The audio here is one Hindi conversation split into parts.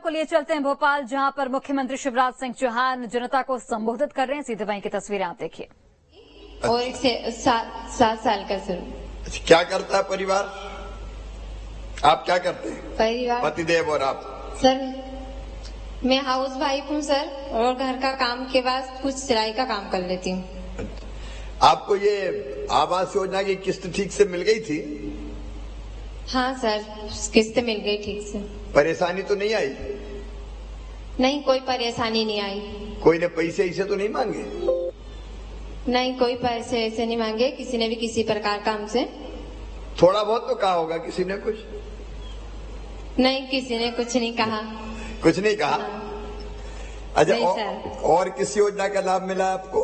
आपको लिए चलते हैं भोपाल, जहां पर मुख्यमंत्री शिवराज सिंह चौहान जनता को संबोधित कर रहे हैं। सीधे वहीं की तस्वीरें आप देखिए। और एक 7 साल का सर। क्या करता है परिवार? आप क्या करते हैं? परिवार पतिदेव और आप? सर मैं हाउस वाइफ हूँ सर, और घर का काम के बाद कुछ सिलाई का काम कर लेती हूँ। आपको ये आवास योजना की किस्त ठीक से मिल गई थी? हाँ सर, किस्त मिल गई ठीक से। परेशानी तो नहीं आई? नहीं, कोई परेशानी नहीं आई। कोई ने पैसे ऐसे तो नहीं मांगे? नहीं, कोई पैसे ऐसे नहीं मांगे किसी ने भी, किसी प्रकार का हमसे। थोड़ा बहुत तो कहा होगा किसी ने कुछ? नहीं, किसी ने कुछ नहीं कहा। कुछ नहीं कहा? अच्छा, नहीं, और किस योजना का लाभ मिला आपको?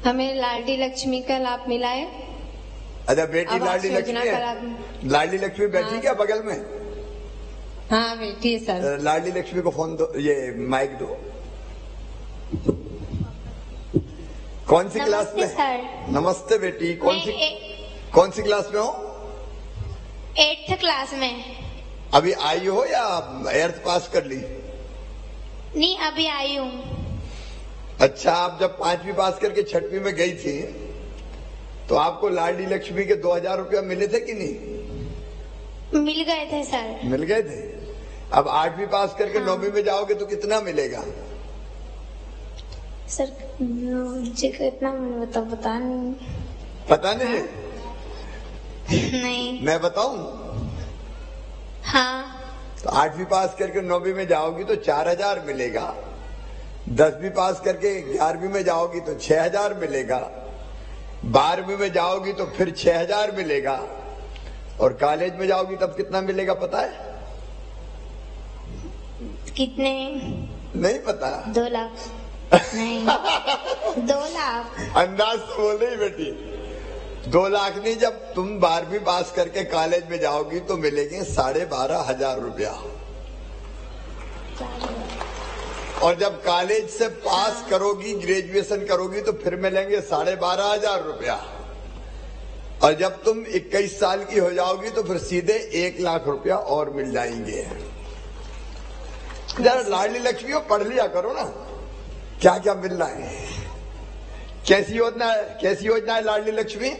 हमें लाडली लक्ष्मी का लाभ मिला है। अच्छा, बेटी लाडली लक्ष्मी है? लाडली लक्ष्मी बैठी क्या बगल में? हाँ बैठी है सर। लाडली लक्ष्मी को फोन दो, ये माइक दो। कौन सी क्लास में? सर नमस्ते बेटी, कौन सी क्लास में हो? 8th क्लास में। अभी आई हो या 8th पास कर ली? नहीं, अभी आई हूँ। अच्छा, आप जब 5वीं पास करके 6वीं में गई थी तो आपको लाडली लक्ष्मी के 2000 रुपया मिले थे कि नहीं? मिल गए थे सर। मिल गए थे। अब 8वीं पास करके 9वीं में जाओगे तो कितना मिलेगा? सर मुझे कितना पता नहीं। पता नहीं? नहीं। मैं बताऊं? हाँ। तो 8वीं पास करके 9वीं में जाओगी तो 4000 मिलेगा। 10वीं पास करके 11वीं में जाओगी तो 6000 मिलेगा। 12वीं में जाओगी तो फिर 6000 मिलेगा। और कॉलेज में जाओगी तब कितना मिलेगा पता है? कितने? नहीं पता? 2 लाख। नहीं 2 लाख। अंदाज तो बोल रही बेटी। 2 लाख नहीं, जब तुम 12वीं पास करके कॉलेज में जाओगी तो मिलेंगे 12,500 रुपया। और जब कॉलेज से पास करोगी, ग्रेजुएशन करोगी तो फिर मिलेंगे 12,500 रुपया। और जब तुम 21 साल की हो जाओगी तो फिर सीधे 1 लाख रुपया और मिल जाएंगे। जरा लाडली लक्ष्मी को पढ़ लिया करो ना, क्या क्या मिल रहा है। कैसी योजना है? कैसी योजना है लाडली लक्ष्मी?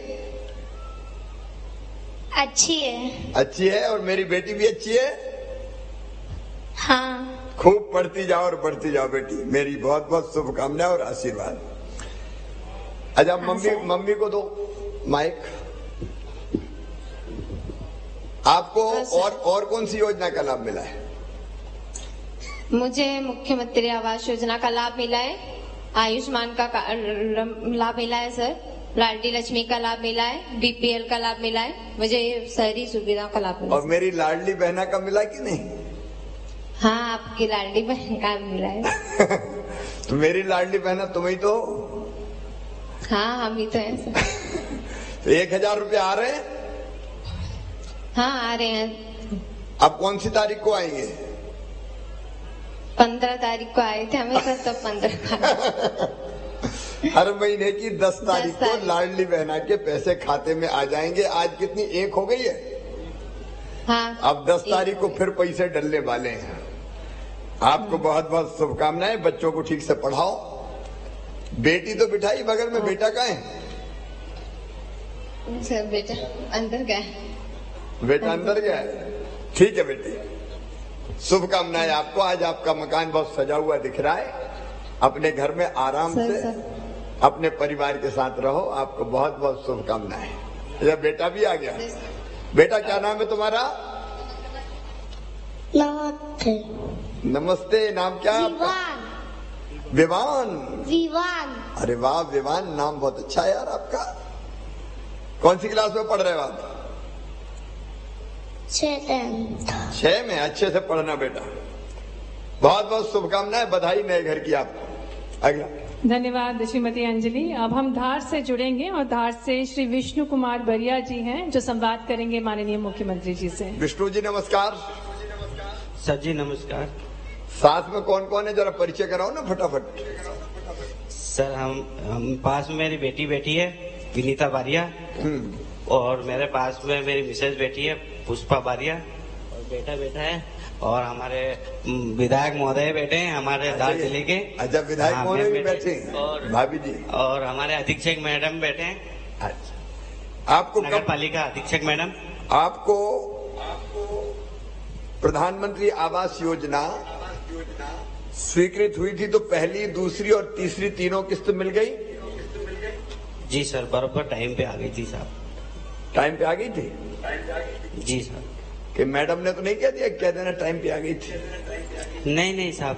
अच्छी है। अच्छी है। और मेरी बेटी भी अच्छी है? हाँ। खूब पढ़ती जाओ और बढ़ती जाओ बेटी। मेरी बहुत बहुत शुभकामनाएं और आशीर्वाद। अच्छा, मम्मी को दो माइक। आपको और कौन सी योजना का लाभ मिला है? मुझे मुख्यमंत्री आवास योजना का लाभ मिला है, आयुष्मान का लाभ मिला है सर, लाडली लक्ष्मी का लाभ मिला है, बीपीएल का लाभ मिला है। मुझे ये सारी सुविधाओं का लाभ मिला। और मेरी लाडली बहना का मिला कि नहीं? हाँ, आपकी लाडली बहन का मिला है। तो मेरी लाडली बहना तुम ही तो? हाँ, हम ही तो हैं सर। तो 1000 रुपया आ रहे हैं? हाँ, आ रहे हैं। अब कौन सी तारीख को आएंगे? 15 तारीख को आए थे हमें सर, तो 15 हर महीने की 10 तारीख को लाडली बहना के पैसे खाते में आ जाएंगे। आज कितनी 1 हो गई है? हाँ। अब 10 तारीख को फिर पैसे डलने वाले हैं। आपको बहुत बहुत शुभकामनाएं। बच्चों को ठीक से पढ़ाओ। बेटी तो बिठाई बगल में, बेटा कहाँ है? सर बेटा अंदर गया। बेटा अंदर गया है? ठीक है बेटी, शुभकामनाएं आपको। आज आपका मकान बहुत सजा हुआ दिख रहा है। अपने घर में आराम से अपने परिवार के साथ रहो। आपको बहुत बहुत शुभकामनाएं। अच्छा, बेटा भी आ गया। बेटा क्या नाम है तुम्हारा? नमस्ते। नाम क्या? विवान। विवान। अरे वाह विवान, नाम बहुत अच्छा है यार आपका। कौन सी क्लास में पढ़ रहे हो आप? 6 में। अच्छे से पढ़ना बेटा। बहुत बहुत शुभकामनाएं, बधाई नए घर की आपको। अगला। धन्यवाद श्रीमती अंजलि। अब हम धार से जुड़ेंगे और धार से श्री विष्णु कुमार बरिया जी हैं जो संवाद करेंगे माननीय मुख्यमंत्री जी से। विष्णु जी नमस्कार। सर जी नमस्कार। साथ में कौन कौन है, जरा परिचय कराओ ना फटाफट। सर हम पास में मेरी बेटी बैठी है विनीता बारिया, और मेरे पास में मेरी मिसेज बैठी है पुष्पा बारिया, और बेटा है और हमारे विधायक महोदय बैठे हैं हमारे धार जिले के। अच्छा, विधायक हाँ, महोदय भी बैठे बैठे हैं और भाभी जी। और हमारे अधीक्षक मैडम बैठे हैं। अच्छा, आपको नगर कब पालिका अधीक्षक मैडम। आपको प्रधानमंत्री आवास योजना स्वीकृत हुई थी तो पहली, दूसरी और तीसरी तीनों किस्त मिल गई? जी सर, बराबर टाइम पे आ गई थी साहब। टाइम पे आ गई थी? जी सर। कि मैडम ने तो नहीं कह दिया, कह देना टाइम पे आ गई थी? नहीं साहब,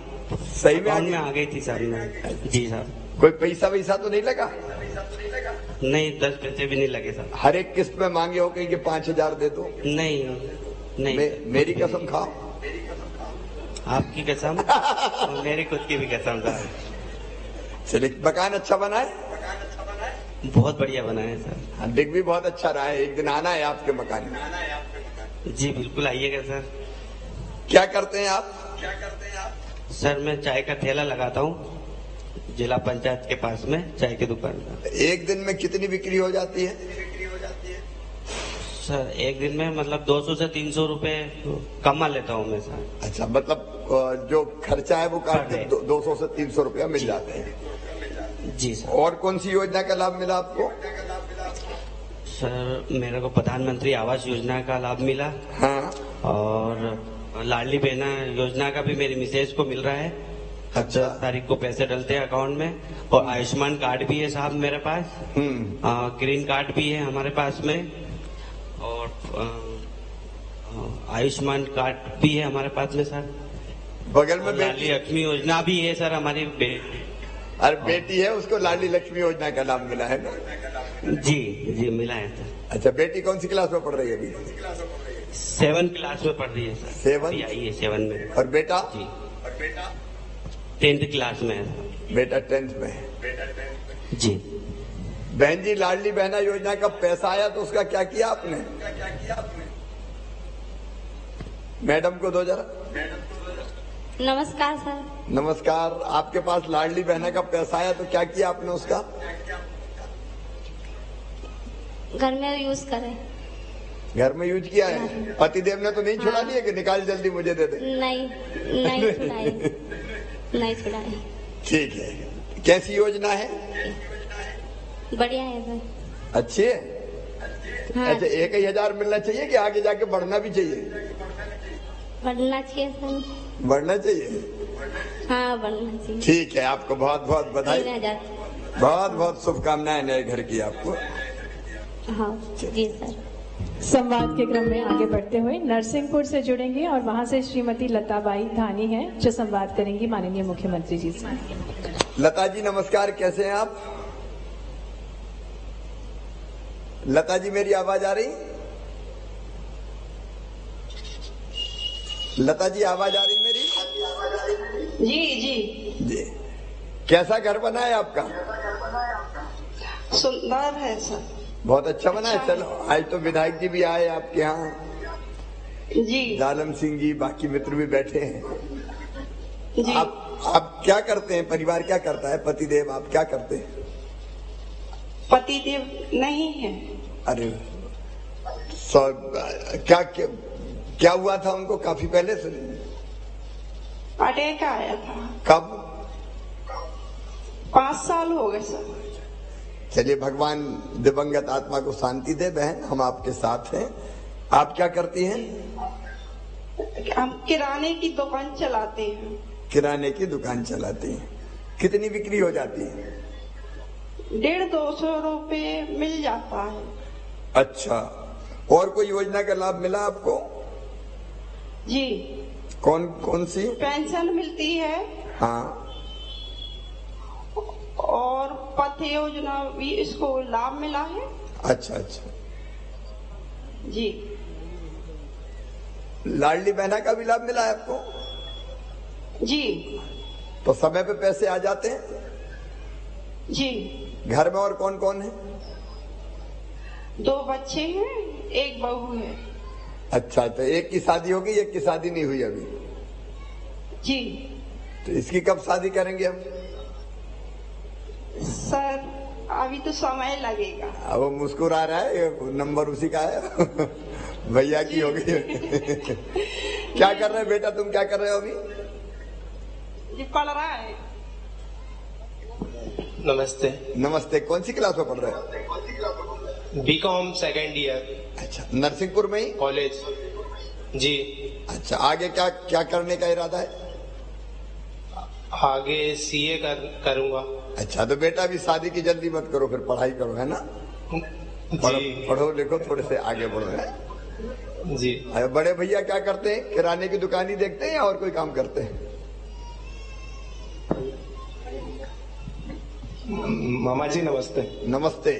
सही में अकाउंट में आ गई थी साहब। जी साहब। कोई पैसा वैसा तो नहीं लगा? नहीं, 10 पैसे भी नहीं लगे साहब। हर एक किस्त में मांगे हो कि 5,000 दे दो? नहीं। मेरी कसम खाओ। आपकी कसम और मेरी खुद की भी कसम साहब। चलिए, मकान अच्छा बना है? बहुत बढ़िया बना है सर। दिख भी बहुत अच्छा रहा है। एक दिन आना है आपके मकान में। जी बिल्कुल आइएगा सर। क्या करते हैं आप? सर मैं चाय का ठेला लगाता हूँ जिला पंचायत के पास में, चाय की दुकान का। एक दिन में कितनी बिक्री हो जाती है? सर एक दिन में मतलब 200 से 300 रुपए कमा लेता हूँ मैं सर। अच्छा, मतलब जो खर्चा है वो काट के 200 से 300 रुपया मिल जाते हैं। जी सर। और कौन सी योजना का लाभ मिला आपको? सर मेरे को प्रधानमंत्री आवास योजना का लाभ मिला। हाँ। और लाडली बहना योजना का भी मेरी मिसेज को मिल रहा है। अच्छा। 10 तारीख को पैसे डलते हैं अकाउंट में। और आयुष्मान कार्ड भी है साहब मेरे पास। ग्रीन कार्ड भी है हमारे पास में। और आयुष्मान कार्ड भी है हमारे पास में सर। बगल में लाडली लक्ष्मी योजना भी है सर हमारी। अरे बेटी है, उसको लाडली लक्ष्मी योजना का लाभ मिला है ना? जी मिला है सर। अच्छा, बेटी कौन सी क्लास में पढ़ रही है अभी? 7 क्लास में पढ़ रही है सर। 7? आई है 7 में। और बेटा? जी 10th क्लास में है सर। बेटा 10th में है। जी। बहन जी, लाडली बहना योजना का पैसा आया तो उसका क्या किया आपने? मैडम को दो जरा। नमस्कार सर। नमस्कार। आपके पास लाडली बहना का पैसा आया तो क्या किया आपने उसका? घर में यूज करें। घर में यूज किया है? पतिदेव ने तो नहीं छुड़ा दिया कि निकाल जल्दी मुझे दे दे? नहीं छुड़ाए। नहीं छुड़ाए। ठीक है। कैसी योजना है? बढ़िया है सर। अच्छी है? हाँ। अच्छा, 1,000 मिलना चाहिए कि आगे जाके बढ़ना भी चाहिए? बढ़ना चाहिए सर। बढ़ना चाहिए? हाँ बढ़ना चाहिए। ठीक है, आपको बहुत बहुत बधाई। 3,000। बहुत बहुत शुभकामनाएं नए घर की आपको। हाँ जी सर। संवाद के क्रम में आगे बढ़ते हुए नरसिंहपुर से जुड़ेंगे और वहां से श्रीमती लताबाई धानी हैं जो संवाद करेंगी माननीय मुख्यमंत्री जी से। लता जी नमस्कार, कैसे हैं आप? लता जी, मेरी आवाज आ रही? लता जी, आवाज आ रही मेरी? जी। कैसा घर बना है आपका? सुंदर है सर। बहुत अच्छा बना है। चलो, आज तो विधायक जी भी आए आपके यहाँ। जी। जालम सिंह जी, बाकी मित्र भी बैठे हैं। जी। आप क्या करते हैं? परिवार क्या करता है? पतिदेव आप क्या करते हैं? पतिदेव नहीं है। अरे क्या हुआ था उनको काफी पहले से? अटैक आया था। कब? 5 साल हो गए सर। चलिए, भगवान दिवंगत आत्मा को शांति दे। बहन, हम आपके साथ हैं। आप क्या करती हैं? हम किराने की दुकान चलाते हैं। किराने की दुकान चलाती हैं। कितनी बिक्री हो जाती है? 150-200 रुपए मिल जाता है। अच्छा, और कोई योजना का लाभ मिला आपको? जी। कौन सी? पेंशन मिलती है। हाँ। और पथ योजना भी इसको लाभ मिला है। अच्छा। जी। लाडली बहना का भी लाभ मिला है आपको? जी। तो समय पे पैसे आ जाते हैं? जी। घर में और कौन कौन है? 2 बच्चे हैं, 1 बहू है। अच्छा, तो एक की शादी हो गई, एक की शादी नहीं हुई अभी? जी। तो इसकी कब शादी करेंगे हम? सर अभी तो समय लगेगा। अब वो मुस्कुरा रहा है, नंबर उसी का है। भैया की हो गई। क्या कर रहे हो बेटा, तुम क्या कर रहे हो अभी? ये पढ़ रहा है। नमस्ते। नमस्ते, कौन सी क्लास में पढ़ रहे हो? BCom second year. अच्छा, नरसिंहपुर में ही कॉलेज जी। अच्छा, आगे क्या क्या करने का इरादा है? आगे सीए करूंगा। अच्छा, तो बेटा अभी शादी की जल्दी मत करो, फिर पढ़ाई करो, है ना? पढ़ो लिखो, थोड़े से आगे बढ़ो, है जी। बड़े भैया क्या करते हैं? किराने की दुकान ही देखते हैं या और कोई काम करते हैं? मामा जी नमस्ते। नमस्ते।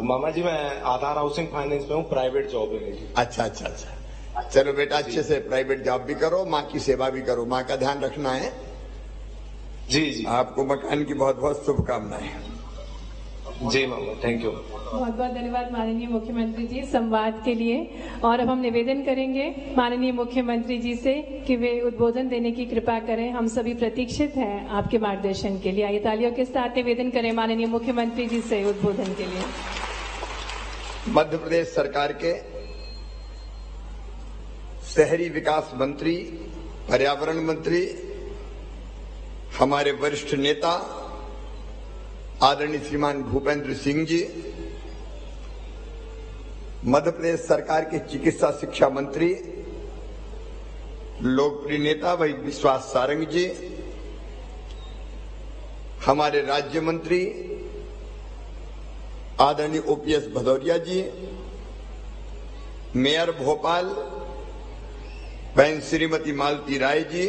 मामा जी मैं आधार हाउसिंग फाइनेंस में हूँ, प्राइवेट जॉब है मेरी। अच्छा अच्छा अच्छा, चलो बेटा अच्छे से प्राइवेट जॉब भी करो, माँ की सेवा भी करो, माँ का ध्यान रखना है। जी जी। आपको मकान की बहुत बहुत शुभकामनाएं। जी मामा, थैंक यू। बहुत बहुत धन्यवाद माननीय मुख्यमंत्री जी संवाद के लिए। और अब हम निवेदन करेंगे माननीय मुख्यमंत्री जी से कि वे उद्बोधन देने की कृपा करें। हम सभी प्रतीक्षित हैं आपके मार्गदर्शन के लिए। आइए तालियों के साथ निवेदन करें माननीय मुख्यमंत्री जी से उद्बोधन के लिए। मध्य प्रदेश सरकार के शहरी विकास मंत्री, पर्यावरण मंत्री, हमारे वरिष्ठ नेता आदरणीय श्रीमान भूपेंद्र सिंह जी, मध्य प्रदेश सरकार के चिकित्सा शिक्षा मंत्री, लोकप्रिय नेता भाई विश्वास सारंग जी, हमारे राज्य मंत्री आदरणीय ओपीएस भदौरिया जी, मेयर भोपाल बहन श्रीमती मालती राय जी,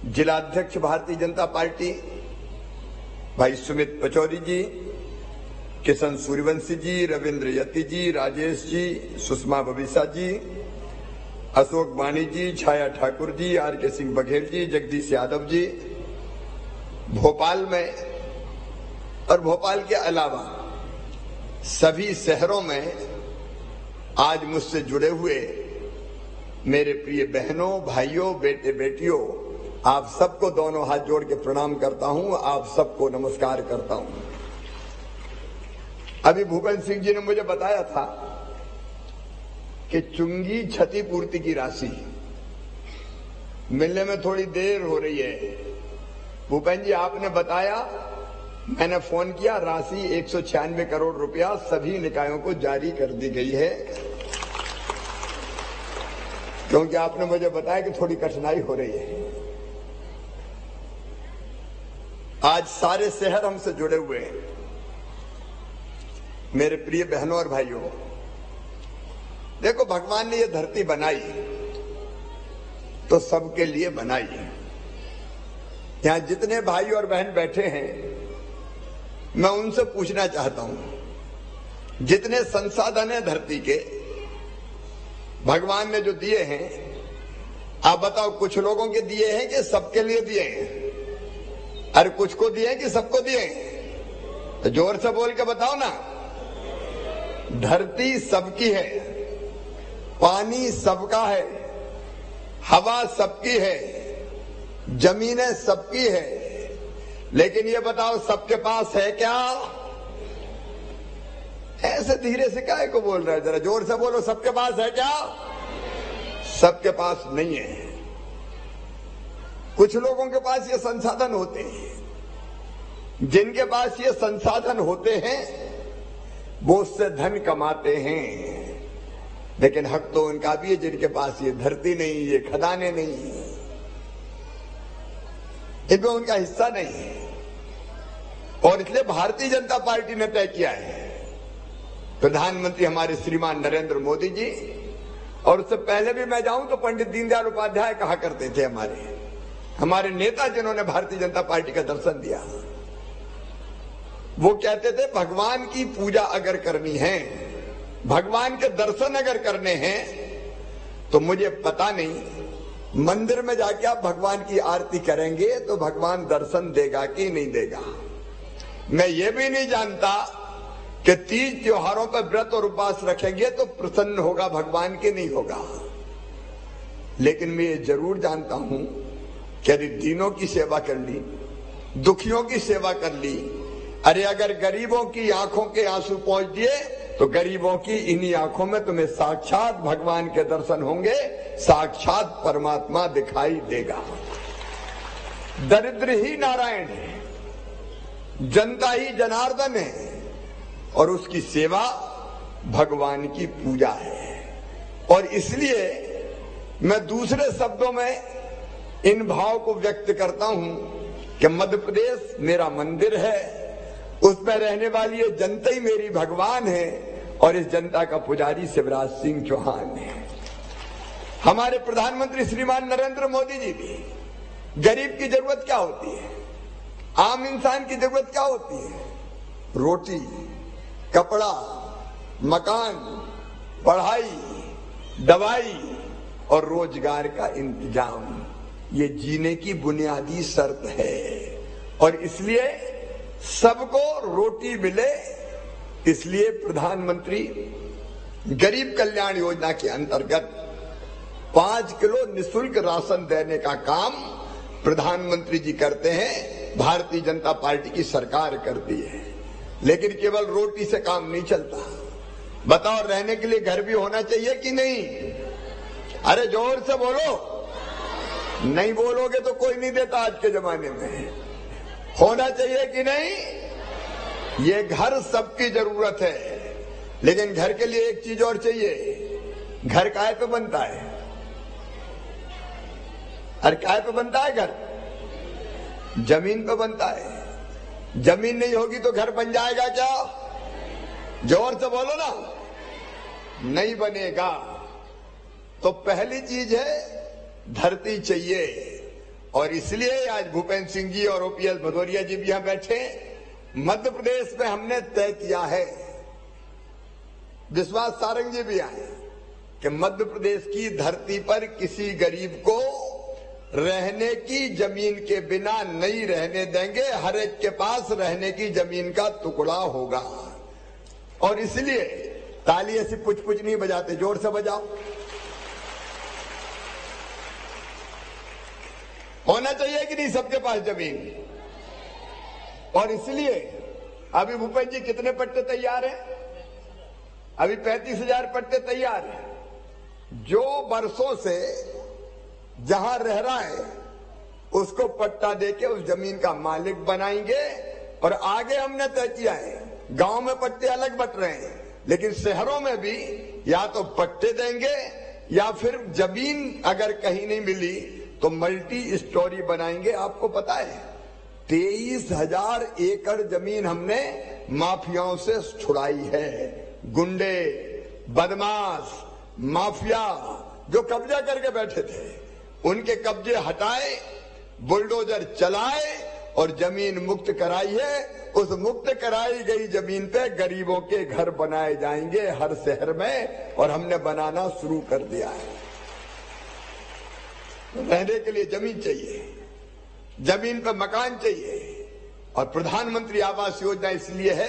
जिलाध्यक्ष भारतीय जनता पार्टी भाई सुमित पचौरी जी, किशन सूर्यवंशी जी, रविंद्र यति जी, राजेश जी, सुषमा बबीसा जी, अशोक वाणी जी, छाया ठाकुर जी, आर.के. सिंह बघेल जी, जगदीश यादव जी, भोपाल में और भोपाल के अलावा सभी शहरों में आज मुझसे जुड़े हुए मेरे प्रिय बहनों, भाइयों, बेटे बेटियों, आप सबको दोनों हाथ जोड़ के प्रणाम करता हूं, आप सबको नमस्कार करता हूं। अभी भूपेंद्र सिंह जी ने मुझे बताया था कि चुंगी क्षतिपूर्ति की राशि मिलने में थोड़ी देर हो रही है। भूपेंद्र जी आपने बताया, मैंने फोन किया, राशि 196 करोड़ रुपया सभी निकायों को जारी कर दी गई है, क्योंकि आपने मुझे बताया कि थोड़ी कठिनाई हो रही है। आज सारे शहर हमसे जुड़े हुए हैं। मेरे प्रिय बहनों और भाइयों, देखो भगवान ने ये धरती बनाई तो सबके लिए बनाई है। यहां जितने भाई और बहन बैठे हैं, मैं उनसे पूछना चाहता हूं, जितने संसाधन है धरती के भगवान ने जो दिए हैं, आप बताओ कुछ लोगों के दिए हैं कि सबके लिए दिए हैं? अरे कुछ को दिए हैं कि सबको दिए हैं? तो जोर से बोल के बताओ ना। धरती सबकी है, पानी सबका है, हवा सबकी है, जमीनें सबकी है, लेकिन ये बताओ सबके पास है क्या? ऐसे धीरे से काहे को बोल रहे हैं? जरा जोर से बोलो, सबके पास है क्या? सबके पास नहीं है। कुछ लोगों के पास ये संसाधन होते हैं। जिनके पास ये संसाधन होते हैं वो उससे धन कमाते हैं, लेकिन हक तो उनका भी है जिनके पास ये धरती नहीं, ये खदानें नहीं, इनमें उनका हिस्सा नहीं है। और इसलिए भारतीय जनता पार्टी ने तय किया है, प्रधानमंत्री हमारे श्रीमान नरेंद्र मोदी जी, और उससे पहले भी मैं जाऊं तो पंडित दीनदयाल उपाध्याय कहा करते थे, हमारे नेता जिन्होंने भारतीय जनता पार्टी का दर्शन दिया, वो कहते थे भगवान की पूजा अगर करनी है, भगवान के दर्शन अगर करने हैं, तो मुझे पता नहीं मंदिर में जाके आप भगवान की आरती करेंगे तो भगवान दर्शन देगा कि नहीं देगा। मैं ये भी नहीं जानता कि 30 त्योहारों पर व्रत और उपवास रखेंगे तो प्रसन्न होगा भगवान के नहीं होगा। लेकिन मैं ये जरूर जानता हूं कि यदि दीनों की सेवा कर ली, दुखियों की सेवा कर ली, अरे अगर गरीबों की आंखों के आंसू पहुंच दिए तो गरीबों की इन्हीं आंखों में तुम्हें साक्षात भगवान के दर्शन होंगे, साक्षात परमात्मा दिखाई देगा। दरिद्र ही नारायण है, जनता ही जनार्दन है, और उसकी सेवा भगवान की पूजा है। और इसलिए मैं दूसरे शब्दों में इन भाव को व्यक्त करता हूं कि मध्य प्रदेश मेरा मंदिर है, उसमें रहने वाली ये जनता ही मेरी भगवान है, और इस जनता का पुजारी शिवराज सिंह चौहान है। हमारे प्रधानमंत्री श्रीमान नरेंद्र मोदी जी भी, गरीब की जरूरत क्या होती है, आम इंसान की जरूरत क्या होती है? रोटी, कपड़ा, मकान, पढ़ाई, दवाई और रोजगार का इंतजाम, ये जीने की बुनियादी शर्त है। और इसलिए सबको रोटी मिले, इसलिए प्रधानमंत्री गरीब कल्याण योजना के अंतर्गत 5 किलो निःशुल्क राशन देने का काम प्रधानमंत्री जी करते हैं, भारतीय जनता पार्टी की सरकार करती है। लेकिन केवल रोटी से काम नहीं चलता। बताओ, रहने के लिए घर भी होना चाहिए कि नहीं? अरे जोर से बोलो, नहीं बोलोगे तो कोई नहीं देता आज के जमाने में। होना चाहिए कि नहीं? ये घर सबकी जरूरत है, लेकिन घर के लिए एक चीज और चाहिए। घर काहे पे बनता है? अरे काहे पे बनता है घर? जमीन पे बनता है। जमीन नहीं होगी तो घर बन जाएगा क्या? जोर से बोलो ना, नहीं बनेगा। तो पहली चीज है धरती चाहिए, और इसलिए आज भूपेंद्र सिंह जी और ओपीएस भदौरिया जी भी यहां बैठे। मध्य प्रदेश में हमने तय किया है, विश्वास सारंग जी भी आए, कि मध्य प्रदेश की धरती पर किसी गरीब को रहने की जमीन के बिना नहीं रहने देंगे। हर एक के पास रहने की जमीन का टुकड़ा होगा। और इसलिए ताली ऐसी पुछ पुछ नहीं बजाते, जोर से बजाओ। होना चाहिए कि नहीं सबके पास जमीन? और इसलिए अभी भूपेंद्र जी कितने पट्टे तैयार हैं? अभी 35,000 पट्टे तैयार हैं। जो बरसों से जहां रह रहा है उसको पट्टा देके उस जमीन का मालिक बनाएंगे। और आगे हमने तय किया है, गांव में पट्टे अलग बट रहे हैं, लेकिन शहरों में भी या तो पट्टे देंगे या फिर जमीन अगर कहीं नहीं मिली तो मल्टी स्टोरी बनाएंगे। आपको पता है 23,000 एकड़ जमीन हमने माफियाओं से छुड़ाई है। गुंडे, बदमाश, माफिया जो कब्जा करके बैठे थे, उनके कब्जे हटाए, बुलडोजर चलाए और जमीन मुक्त कराई है। उस मुक्त कराई गई जमीन पे गरीबों के घर बनाए जाएंगे हर शहर में, और हमने बनाना शुरू कर दिया है। रहने के लिए जमीन चाहिए, जमीन पर मकान चाहिए। और प्रधानमंत्री आवास योजना इसलिए है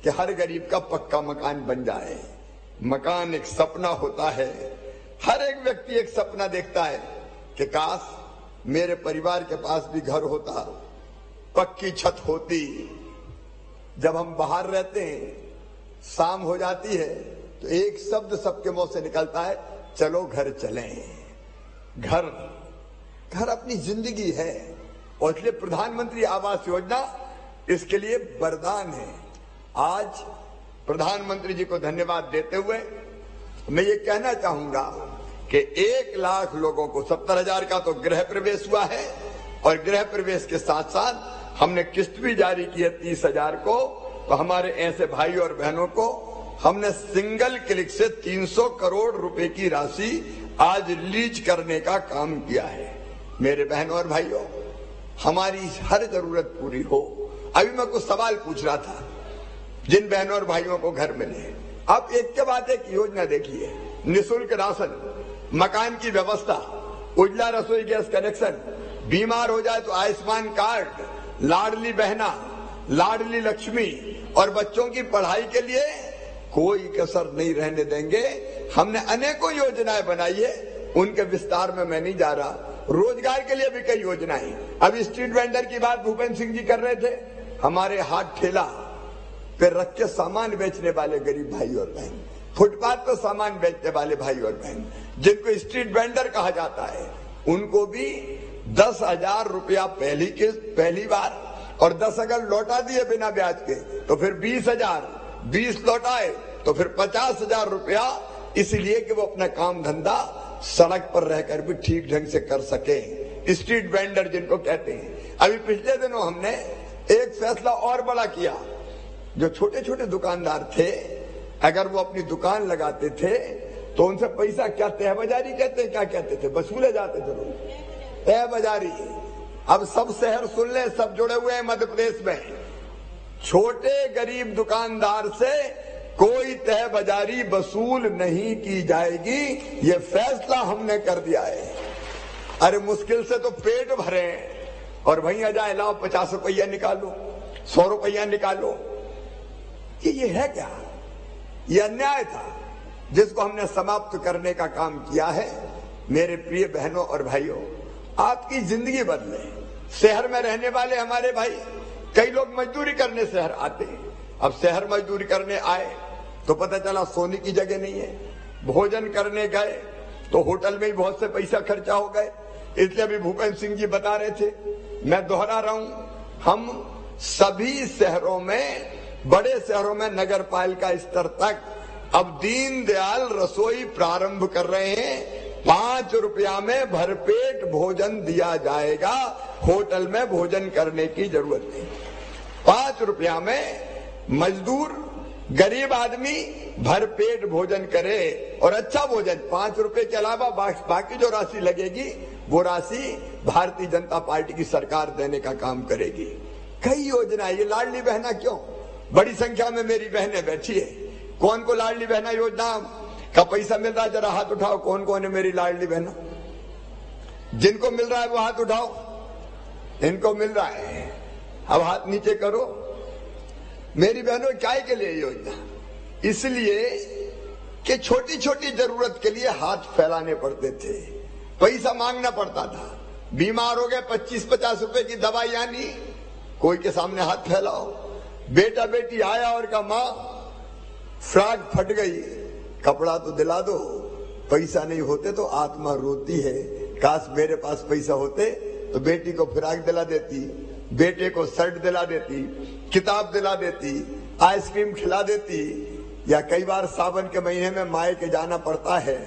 कि हर गरीब का पक्का मकान बन जाए। मकान एक सपना होता है। हर एक व्यक्ति एक सपना देखता है कि काश मेरे परिवार के पास भी घर होता, पक्की छत होती। जब हम बाहर रहते हैं, शाम हो जाती है तो एक शब्द सबके मुंह से निकलता है, चलो घर चलें। घर, घर अपनी जिंदगी है। और इसलिए प्रधानमंत्री आवास योजना इसके लिए वरदान है। आज प्रधानमंत्री जी को धन्यवाद देते हुए मैं ये कहना चाहूंगा कि 1 लाख लोगों को 70,000 का तो गृह प्रवेश हुआ है, और गृह प्रवेश के साथ साथ हमने किस्त भी जारी की है 30,000 को। तो हमारे ऐसे भाई और बहनों को हमने सिंगल क्लिक से 300 करोड़ रुपए की राशि आज रिलीज करने का काम किया है। मेरे बहनों और भाइयों, हमारी हर जरूरत पूरी हो। अभी मैं कुछ सवाल पूछ रहा था, जिन बहनों और भाइयों को घर मिले, अब एक के बाद एक योजना देखिए। निःशुल्क राशन, मकान की व्यवस्था, उज्ज्वला रसोई गैस कनेक्शन, बीमार हो जाए तो आयुष्मान कार्ड, लाडली बहना, लाडली लक्ष्मी, और बच्चों की पढ़ाई के लिए कोई कसर नहीं रहने देंगे। हमने अनेकों योजनाएं बनाई है, उनके विस्तार में मैं नहीं जा रहा। रोजगार के लिए भी कई योजनाएं। अभी स्ट्रीट वेंडर की बात भूपेंद्र सिंह जी कर रहे थे। हमारे हाथ ठेला फिर रख के सामान बेचने वाले गरीब भाई और बहन, फुटपाथ पर सामान बेचने वाले भाई और बहन, जिनको स्ट्रीट वेंडर कहा जाता है, उनको भी 10,000 रुपया पहली बार, और 10 अगर लौटा दिए बिना ब्याज के तो फिर 20,000, 20 लौटाए तो फिर 50,000 रुपया, इसलिए कि वो अपना काम धंधा सड़क पर रहकर भी ठीक ढंग से कर सके। स्ट्रीट वेंडर जिनको कहते हैं। अभी पिछले दिनों हमने एक फैसला और बड़ा किया। जो छोटे छोटे दुकानदार थे, अगर वो अपनी दुकान लगाते थे तो उनसे पैसा क्या तय बाजारी कहते हैं, क्या कहते थे, वसूले जाते थे लोग, तय बाजारी। अब सब शहर सुन ले, सब जुड़े हुए हैं मध्य प्रदेश में। छोटे गरीब दुकानदार से कोई तय बाजारी वसूल नहीं की जाएगी, ये फैसला हमने कर दिया है। अरे मुश्किल से तो पेट भरे और भैया जाए लाओ 50 रुपया निकालो, 100 रुपया निकालो, ये है क्या? ये अन्याय था जिसको हमने समाप्त करने का काम किया है। मेरे प्रिय बहनों और भाइयों, आपकी जिंदगी बदले। शहर में रहने वाले हमारे भाई, कई लोग मजदूरी करने शहर आते हैं। अब शहर मजदूरी करने आए तो पता चला सोने की जगह नहीं है, भोजन करने गए तो होटल में ही बहुत से पैसा खर्चा हो गए। इसलिए अभी भूपेंद्र सिंह जी बता रहे थे, मैं दोहरा रहा हूं, हम सभी शहरों में, बड़े शहरों में नगर पालिका स्तर तक अब दीनदयाल रसोई प्रारंभ कर रहे हैं। 5 रुपया में भरपेट भोजन दिया जाएगा, होटल में भोजन करने की जरूरत नहीं। 5 रुपया में मजदूर गरीब आदमी भरपेट भोजन करे और अच्छा भोजन। 5 रुपए के अलावा बाकी जो राशि लगेगी वो राशि भारतीय जनता पार्टी की सरकार देने का काम करेगी। कई योजना, ये लाडली बहना क्यों, बड़ी संख्या में मेरी बहनें बैठी है। कौन को लाडली बहना योजना का पैसा मिल रहा है, जरा हाथ उठाओ। कौन कौन है मेरी लाडली बहना? जिनको मिल रहा है वो हाथ उठाओ। इनको मिल रहा है, अब हाथ नीचे करो। मेरी बहनों, क्या के लिए योजना? इसलिए कि छोटी छोटी जरूरत के लिए हाथ फैलाने पड़ते थे, पैसा मांगना पड़ता था। बीमार हो गए, 25-50 रुपए की दवाई आनी, कोई के सामने हाथ फैलाओ। बेटा बेटी आया और कहा मां फ्रॉक फट गई, कपड़ा तो दिला दो। पैसा नहीं होते तो आत्मा रोती है, काश मेरे पास पैसा होते तो बेटी को फ्रॉक दिला देती, बेटे को शर्ट दिला देती, किताब दिला देती, आइसक्रीम खिला देती। या कई बार सावन के महीने में माए के जाना पड़ता है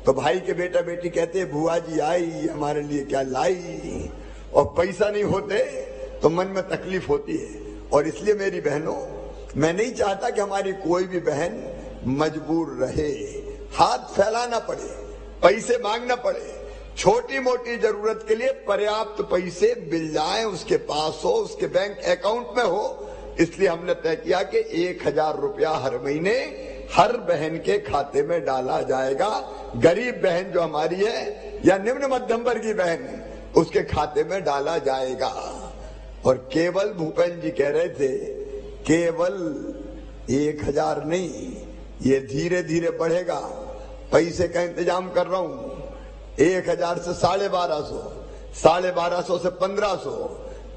तो भाई के बेटा बेटी कहते बुआ जी आई, हमारे लिए क्या लाई। और पैसा नहीं होते तो मन में तकलीफ होती है। और इसलिए मेरी बहनों, मैं नहीं चाहता कि हमारी कोई भी बहन मजबूर रहे, हाथ फैलाना पड़े, पैसे मांगना पड़े। छोटी मोटी जरूरत के लिए पर्याप्त पैसे मिल जाएं, उसके पास हो, उसके बैंक अकाउंट में हो। इसलिए हमने तय किया कि 1,000 रुपया हर महीने हर बहन के खाते में डाला जाएगा। गरीब बहन जो हमारी है या निम्न मध्यम वर्गीय बहन है, उसके खाते में डाला जाएगा। और केवल भूपेंद्र जी कह रहे थे, केवल 1,000 नहीं, ये धीरे धीरे बढ़ेगा। पैसे का इंतजाम कर रहा हूं। 1,000 से 1,250, 1,250 से 1,500,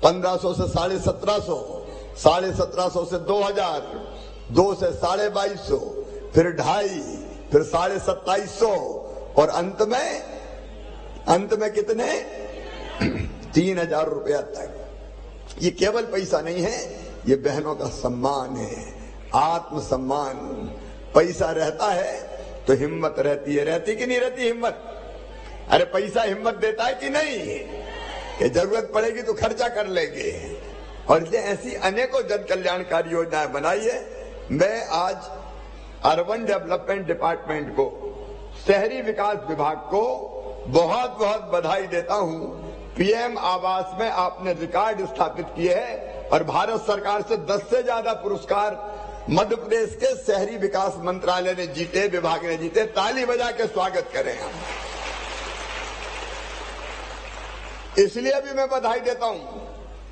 1,500 से 1,750, 1,750 से 2,000, 2 से 2,250, फिर 2,500, फिर 2,750 और अंत में कितने? 3,000 रुपया तक। ये केवल पैसा नहीं है, ये बहनों का सम्मान है, आत्मसम्मान। पैसा रहता है तो हिम्मत रहती है, रहती कि नहीं रहती हिम्मत? अरे पैसा हिम्मत देता है कि नहीं? कि जरूरत पड़ेगी तो खर्चा कर लेंगे। और इसलिए ऐसी अनेकों जन कल्याणकारी योजनाएं बनाई है। मैं आज अर्बन डेवलपमेंट डिपार्टमेंट को, शहरी विकास विभाग को बहुत बहुत बधाई देता हूं। पीएम आवास में आपने रिकॉर्ड स्थापित किए हैं और भारत सरकार से 10 से ज्यादा पुरस्कार मध्य प्रदेश के शहरी विकास मंत्रालय ने जीते, विभाग ने जीते। ताली बजा के स्वागत करें हम। इसलिए भी मैं बधाई देता हूं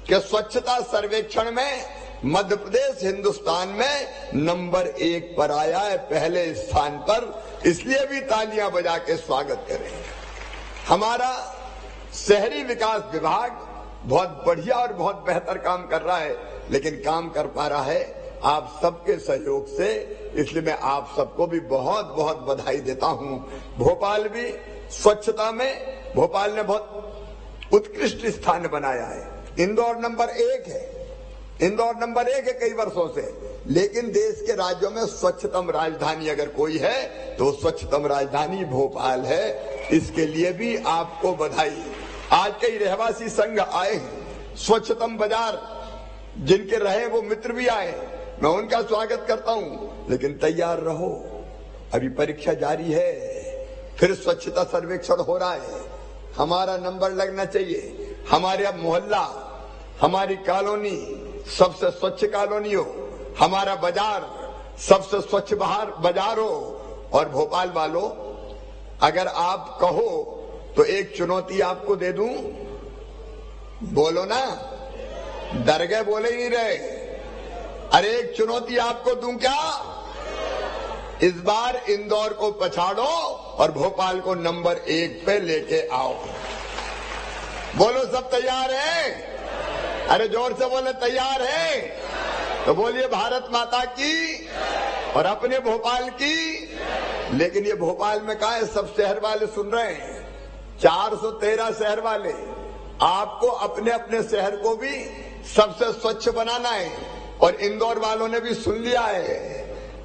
कि स्वच्छता सर्वेक्षण में मध्य प्रदेश हिंदुस्तान में नंबर 1 पर आया है, पहले स्थान पर। इसलिए भी तालियां बजा के स्वागत करें। हमारा शहरी विकास विभाग बहुत बढ़िया और बहुत बेहतर काम कर रहा है, लेकिन काम कर पा रहा है आप सबके सहयोग से, इसलिए मैं आप सबको भी बहुत बहुत बधाई देता हूं। भोपाल भी स्वच्छता में भोपाल ने बहुत उत्कृष्ट स्थान बनाया है। इंदौर नंबर 1 है, इंदौर नंबर 1 है कई वर्षों से, लेकिन देश के राज्यों में स्वच्छतम राजधानी अगर कोई है तो स्वच्छतम राजधानी भोपाल है। इसके लिए भी आपको बधाई। आज कई रहवासी संघ आए हैं, स्वच्छतम बाजार जिनके रहे वो मित्र भी आए, मैं उनका स्वागत करता हूं, लेकिन तैयार रहो, अभी परीक्षा जारी है, फिर स्वच्छता सर्वेक्षण हो रहा है, हमारा नंबर लगना चाहिए, हमारे अब मोहल्ला, हमारी कॉलोनी सबसे स्वच्छ कॉलोनी हो, हमारा बाजार सबसे स्वच्छ बाजार हो। और भोपाल वालों, अगर आप कहो तो एक चुनौती आपको दे दूं, बोलो ना, डर गए, बोले ही नहीं रहे। अरे एक चुनौती आपको दूं क्या? इस बार इंदौर को पछाड़ो और भोपाल को नंबर 1 पे लेके आओ। बोलो सब तैयार हैं? अरे जोर से बोले तैयार है? तो बोलिए भारत माता की और अपने भोपाल की। लेकिन ये भोपाल में कहा है, सब शहर वाले सुन रहे हैं, 413 शहर वाले, आपको अपने अपने शहर को भी सबसे स्वच्छ बनाना है। और इंदौर वालों ने भी सुन लिया है,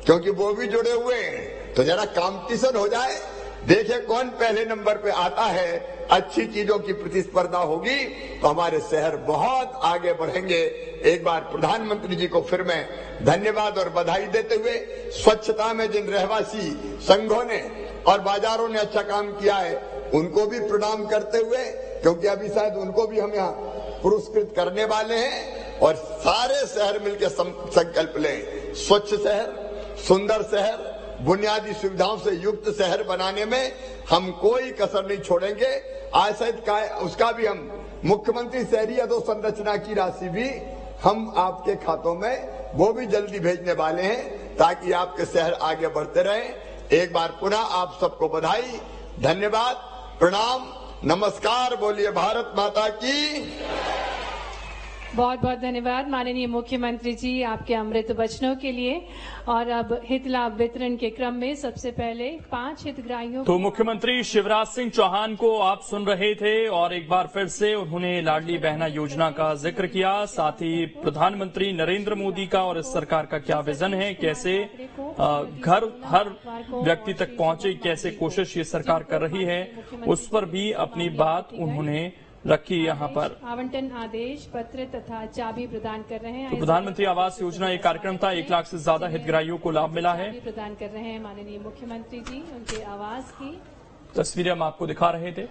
क्योंकि वो भी जुड़े हुए हैं। तो जरा कंपटीशन हो जाए, देखिए कौन पहले नंबर पे आता है। अच्छी चीजों की प्रतिस्पर्धा होगी तो हमारे शहर बहुत आगे बढ़ेंगे। एक बार प्रधानमंत्री जी को फिर मैं धन्यवाद और बधाई देते हुए, स्वच्छता में जिन रहवासी संघों ने और बाजारों ने अच्छा काम किया है उनको भी प्रणाम करते हुए, क्योंकि अभी शायद उनको भी हम यहाँ पुरस्कृत करने वाले हैं। और सारे शहर मिलकर संकल्प लें, स्वच्छ शहर, सुंदर शहर, बुनियादी सुविधाओं से युक्त शहर बनाने में हम कोई कसर नहीं छोड़ेंगे। आज शायद उसका भी हम मुख्यमंत्री शहरी अधोसंरचना की राशि भी हम आपके खातों में वो भी जल्दी भेजने वाले हैं, ताकि आपके शहर आगे बढ़ते रहें। एक बार पुनः आप सबको बधाई, धन्यवाद, प्रणाम, नमस्कार। बोलिए भारत माता की। बहुत बहुत धन्यवाद माननीय मुख्यमंत्री जी आपके अमृत वचनों के लिए। और अब हित लाभ वितरण के क्रम में सबसे पहले 5 हितग्राहियों तो मुख्यमंत्री शिवराज सिंह चौहान को आप सुन रहे थे और एक बार फिर से उन्होंने लाडली बहना योजना का जिक्र किया, साथ ही प्रधानमंत्री नरेंद्र मोदी का और इस सरकार का क्या विजन है, कैसे घर हर व्यक्ति तक पहुंचे, कैसे कोशिश ये सरकार कर रही है, उस पर भी अपनी बात उन्होंने रखी। यहाँ पर आवंटन आदेश पत्र तथा चाबी प्रदान कर रहे हैं। तो प्रधानमंत्री आवास योजना एक कार्यक्रम था, 1 लाख से ज्यादा हितग्राहियों को लाभ मिला है। प्रदान कर रहे हैं माननीय मुख्यमंत्री जी, उनके आवास की तस्वीरें हम आपको दिखा रहे थे।